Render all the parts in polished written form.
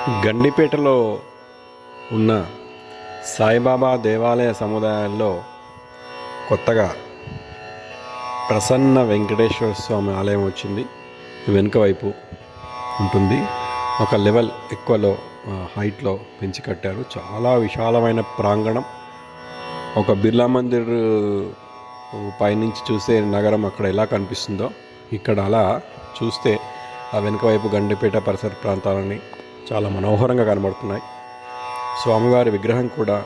గండిపేటలో ఉన్న సాయిబాబా దేవాలయ సముదాయాల్లో కొత్తగా ప్రసన్న వెంకటేశ్వర స్వామి ఆలయం వచ్చింది. వెనుక వైపు ఉంటుంది. ఒక లెవెల్ ఎక్కువలో హైట్లో పెంచి కట్టారు. చాలా విశాలమైన ప్రాంగణం. ఒక బిర్లా మందిర్ పైనుంచి చూసే నగరం అక్కడ ఎలా కనిపిస్తుందో ఇక్కడ అలా చూస్తే ఆ వెనుక వైపు గండిపేట పరిసర ప్రాంతాలని చాలా మనోహరంగా కనబడుతున్నాయి. స్వామివారి విగ్రహం కూడా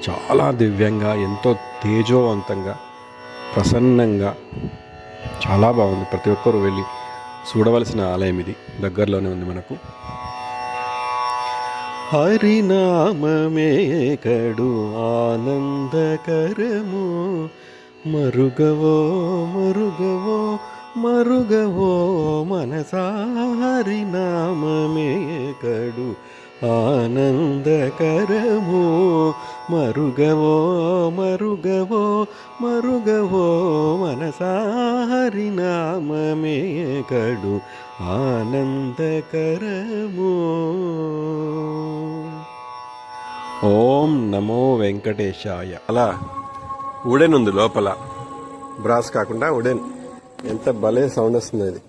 చాలా దివ్యంగా, ఎంతో తేజోవంతంగా, ప్రసన్నంగా చాలా బాగుంది. ప్రతి ఒక్కరూ వెళ్ళి చూడవలసిన ఆలయం ఇది. దగ్గరలోనే ఉంది మనకు. హరినామమే కడు ఆనందకరము, మరుగవో మరుగవో మరుగవో మనసా. హరినామమే కడు ఆనందకరము, మరుగవో మరుగవో మరుగవో మనసా. హరినామమే కడు ఆనందకరము. ఓం నమో వెంకటేశాయ. అలా ఉడెన్ ఉంది లోపల, బ్రాస్ కాకుండా ఉడెన్. ఎంత భలే సౌండ్ వస్తుంది అది.